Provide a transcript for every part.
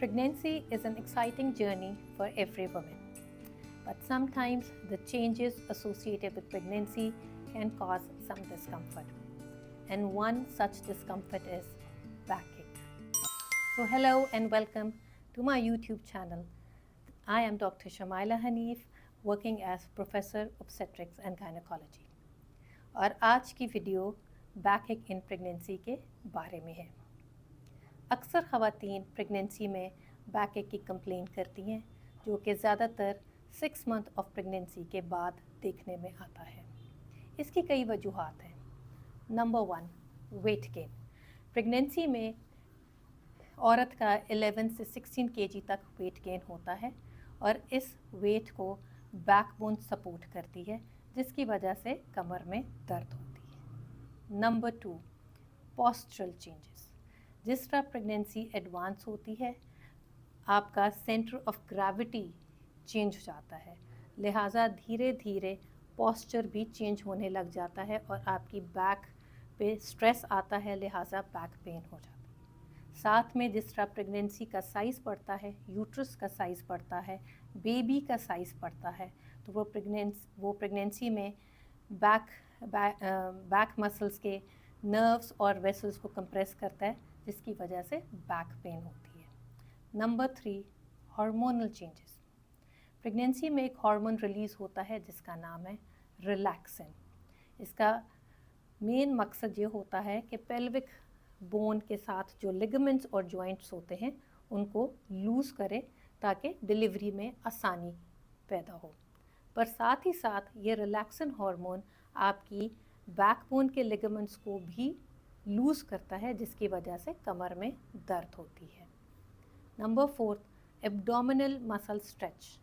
Pregnancy is an exciting journey for every woman, but sometimes the changes associated with pregnancy can cause some discomfort. And one such discomfort is backache. So, hello and welcome to my YouTube channel. I am Dr. Shamaila Hanif, working as Professor Obstetrics and Gynecology. और आज की video बैकएक in pregnancy के बारे में है। अक्सर ख़वातीन pregnancy में बैकएक की कंप्लेन करती हैं, जो कि ज़्यादातर 6 मंथ ऑफ प्रेगनेंसी के बाद देखने में आता है। इसकी कई वजूहात हैं। Number 1, weight gain. प्रेगनेंसी में औरत का 11 से 16 kg तक वेट गेन होता है और इस वेट को बैकबोन सपोर्ट करती है, जिसकी वजह से कमर में दर्द होती है। Number 2, postural changes. जिस तरह प्रेगनेंसी एडवांस होती है, आपका सेंटर ऑफ ग्रेविटी चेंज हो जाता है, लिहाजा धीरे धीरे पोस्चर भी चेंज होने लग जाता है और आपकी बैक पे स्ट्रेस आता है, लिहाजा बैक पेन हो जाता है। साथ में जिस तरह प्रेगनेंसी का साइज़ बढ़ता है, यूट्रस का साइज़ बढ़ता है, बेबी का साइज़ बढ़ता है, तो वो प्रेगनेंसी में बैक मसल्स के नर्व्स और वेसल्स को कंप्रेस करता है, जिसकी वजह से बैक पेन होती है। Number 3, hormonal changes. प्रेगनेंसी में एक हार्मोन रिलीज़ होता है जिसका नाम है रिलैक्सिन। इसका मेन मकसद ये होता है कि पेल्विक बोन के साथ जो लिगामेंट्स और जॉइंट्स होते हैं उनको लूज़ करें ताकि डिलीवरी में आसानी पैदा हो। पर साथ ही साथ ये रिलैक्सिन हार्मोन आपकी बैकबोन के लिगामेंट्स को भी लूज़ करता है, जिसकी वजह से कमर में दर्द होती है। Number 4, abdominal muscle stretch.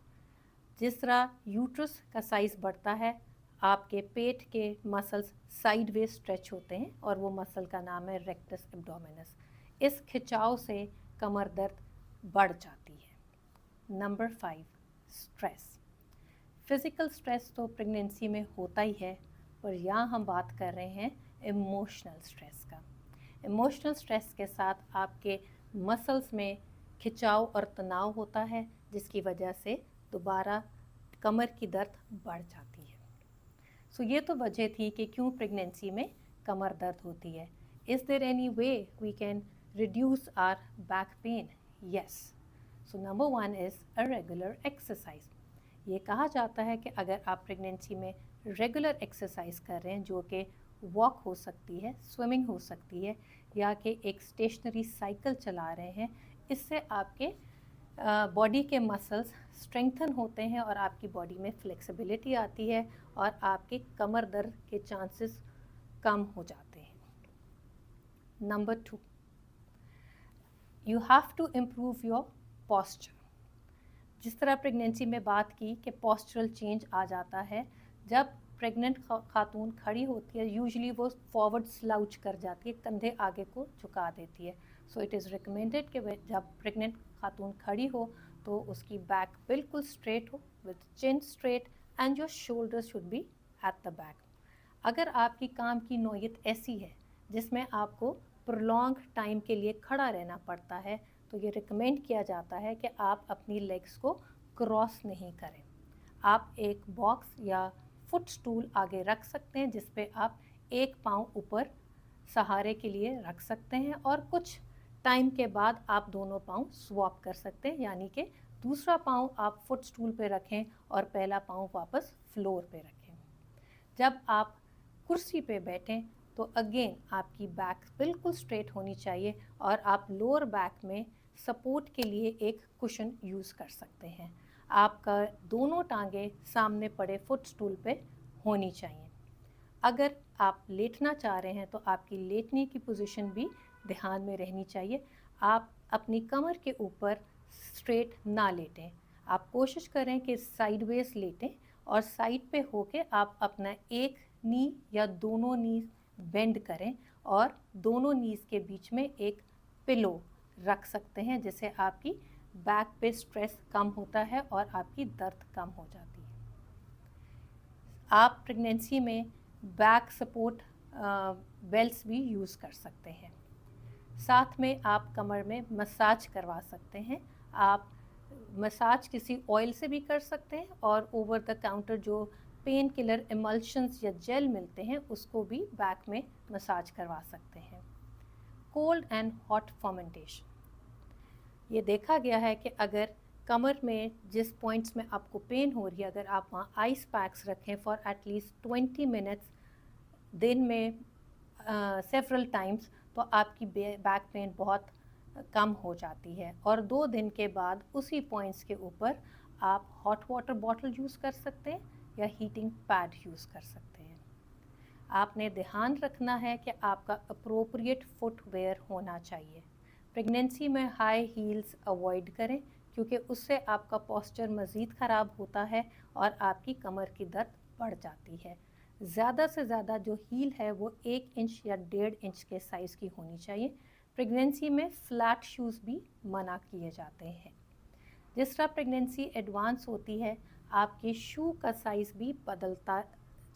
जिस तरह यूट्रस का साइज़ बढ़ता है, आपके पेट के मसल्स साइडवेज स्ट्रेच होते हैं और वो मसल का नाम है रेक्टस एब्डोमिनस। इस खिंचाव से कमर दर्द बढ़ जाती है। Number 5, stress. फिज़िकल स्ट्रेस तो प्रेगनेंसी में होता ही है, पर यहाँ हम बात कर रहे हैं इमोशनल स्ट्रेस का। इमोशनल स्ट्रेस के साथ आपके मसल्स में खिंचाव और तनाव होता है, जिसकी वजह से दोबारा कमर की दर्द बढ़ जाती है। सो ये तो वजह थी कि क्यों प्रेगनेंसी में कमर दर्द होती है। Is there any way we can reduce our back pain? Yes. So number 1 is a regular exercise. ये कहा जाता है कि अगर आप प्रेगनेंसी में रेगुलर एक्सरसाइज कर रहे हैं, जो कि वॉक हो सकती है, स्विमिंग हो सकती है, या कि एक स्टेशनरी साइकिल चला रहे हैं, इससे आपके बॉडी के मसल्स स्ट्रेंथन होते हैं और आपकी बॉडी में फ्लेक्सिबिलिटी आती है और आपके कमर दर्द के चांसेस कम हो जाते हैं। Number 2, you have to improve your posture. जिस तरह प्रेगनेंसी में बात की कि पोस्चरल चेंज आ जाता है, जब प्रेग्नेंट खातून खड़ी होती है, यूजुअली वो फॉरवर्ड स्लाउच कर जाती है, कंधे आगे को झुका देती है। सो इट इज़ रिकमेंडेड कि जब प्रेग्नेंट खातून खड़ी हो तो उसकी बैक बिल्कुल स्ट्रेट हो, with chin straight, and your shoulder should be at the back. अगर आपकी काम की नौयत ऐसी है जिसमें आपको प्रोलॉन्ग टाइम के लिए खड़ा रहना पड़ता है, तो ये रिकमेंड किया जाता है कि आप अपनी लेग्स को क्रॉस नहीं करें। आप एक बॉक्स या फुट स्टूल आगे रख सकते हैं, जिस पे आप एक पाँव ऊपर सहारे के लिए रख सकते हैं और कुछ टाइम के बाद आप दोनों पाँव स्वैप कर सकते हैं, यानी कि दूसरा पाँव आप फुट स्टूल पे रखें और पहला पाँव वापस फ्लोर पे रखें। जब आप कुर्सी पे बैठें तो अगेन आपकी बैक बिल्कुल स्ट्रेट होनी चाहिए और आप लोअर बैक में सपोर्ट के लिए एक कुशन यूज़ कर सकते हैं। आपका दोनों टांगें सामने पड़े फुट स्टूल पे होनी चाहिए। अगर आप लेटना चाह रहे हैं तो आपकी लेटने की पोजीशन भी ध्यान में रहनी चाहिए। आप अपनी कमर के ऊपर स्ट्रेट ना लेटें। आप कोशिश करें कि साइडवेज लेटें और साइड पे होके आप अपना एक नी या दोनों नी बेंड करें और दोनों नीज़ के बीच में एक पिलो रख सकते हैं, जिससे आपकी बैक पे स्ट्रेस कम होता है और आपकी दर्द कम हो जाती है। आप प्रेगनेंसी में बैक सपोर्ट बेल्ट्स भी यूज़ कर सकते हैं। साथ में आप कमर में मसाज करवा सकते हैं। आप मसाज किसी ऑयल से भी कर सकते हैं और ओवर द काउंटर जो पेन किलर इमल्शंस या जेल मिलते हैं उसको भी बैक में मसाज करवा सकते हैं। कोल्ड एंड हॉट फर्मेंटेशन, ये देखा गया है कि अगर कमर में जिस पॉइंट्स में आपको पेन हो रही है, अगर आप वहाँ आइस पैक्स रखें फॉर एटलीस्ट 20 मिनट्स दिन में सेवरल टाइम्स, तो आपकी बैक पेन बहुत कम हो जाती है। और 2 दिन के बाद उसी पॉइंट्स के ऊपर आप हॉट वाटर बॉटल यूज़ कर सकते हैं या हीटिंग पैड यूज़ कर सकते हैं। आपने ध्यान रखना है कि आपका अप्रोप्रिएट फुटवेयर होना चाहिए। प्रेगनेंसी में हाई हील्स अवॉइड करें क्योंकि उससे आपका पोस्चर मज़ीद ख़राब होता है और आपकी कमर की दर्द बढ़ जाती है। ज़्यादा से ज़्यादा जो हील है वो 1 इंच या 1.5 इंच के साइज़ की होनी चाहिए। प्रेगनेंसी में फ्लैट शूज़ भी मना किए जाते हैं। जिस तरह प्रेगनेंसी एडवांस होती है आपके शू का साइज़ भी बदलता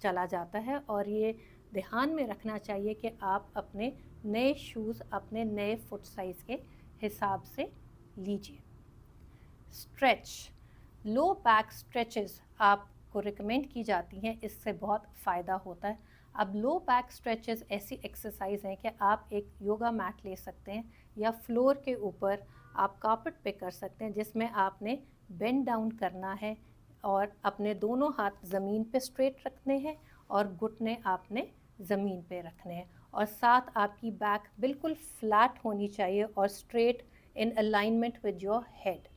चला जाता है और ये ध्यान में रखना चाहिए कि आप अपने नए शूज़ अपने नए फुट साइज़ के हिसाब से लीजिए। स्ट्रेच, लो बैक स्ट्रेचेस आपको रिकमेंड की जाती हैं, इससे बहुत फ़ायदा होता है। अब लो बैक स्ट्रेचेस ऐसी एक्सरसाइज हैं कि आप एक योगा मैट ले सकते हैं या फ्लोर के ऊपर आप कार्पेट पे कर सकते हैं, जिसमें आपने बेंड डाउन करना है और अपने दोनों हाथ ज़मीन पे स्ट्रेट रखने हैं और घुटने आपने ज़मीन पे रखने हैं और साथ आपकी बैक बिल्कुल फ्लैट होनी चाहिए और straight in alignment with your head.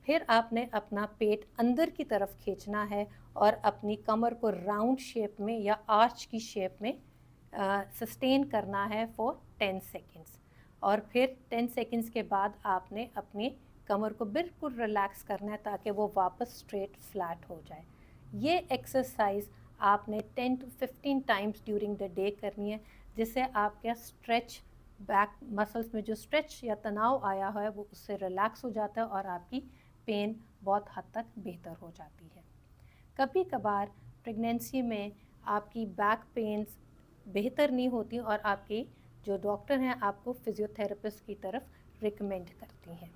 फिर आपने अपना पेट अंदर की तरफ खींचना है और अपनी कमर को राउंड शेप में या आर्च की शेप में सस्टेन करना है फॉर 10 सेकेंड्स और फिर 10 सेकेंड्स के बाद आपने अपनी कमर को बिल्कुल रिलैक्स करना है ताकि वो वापस स्ट्रेट फ्लैट हो जाए। ये एक्सरसाइज आपने 10 to 15 times during the day करनी है, जिससे आपका स्ट्रेच बैक मसल्स में जो स्ट्रेच या तनाव आया है वो उससे रिलैक्स हो जाता है और आपकी पेन बहुत हद तक बेहतर हो जाती है। कभी कभार प्रेगनेंसी में आपकी बैक पेन्स बेहतर नहीं होती और आपकी जो डॉक्टर हैं आपको फिजियोथेरेपिस्ट की तरफ रिकमेंड करती हैं।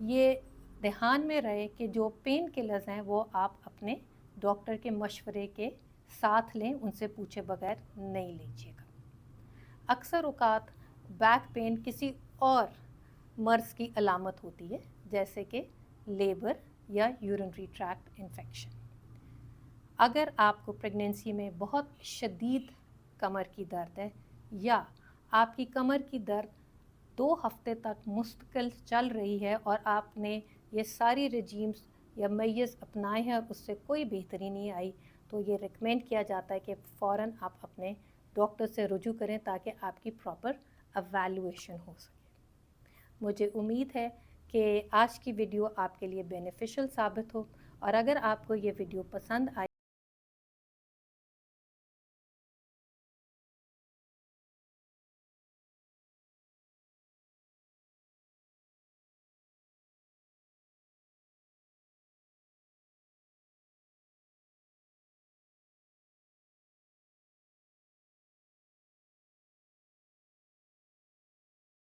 ये ध्यान में रहे कि जो पेन किलर्स हैं वो आप अपने डॉक्टर के मशवरे के साथ लें, उनसे पूछे बगैर नहीं लीजिएगा। अक्सर औकात बैक पेन किसी और मर्ज़ की अलामत होती है, जैसे कि लेबर या यूरिनरी ट्रैक्ट इन्फेक्शन। अगर आपको प्रेगनेंसी में बहुत शदीद कमर की दर्द है या आपकी कमर की दर्द 2 हफ्ते तक मुस्तकिल चल रही है और आपने ये सारी रेजीम्स या मेजर्स अपनाए हैं और उससे कोई बेहतरी नहीं आई, तो ये रिकमेंड किया जाता है कि फ़ौरन आप अपने डॉक्टर से रुजू करें ताकि आपकी प्रॉपर एवैल्यूएशन हो सके। मुझे उम्मीद है कि आज की वीडियो आपके लिए बेनिफिशियल साबित हो और अगर आपको ये वीडियो पसंद आए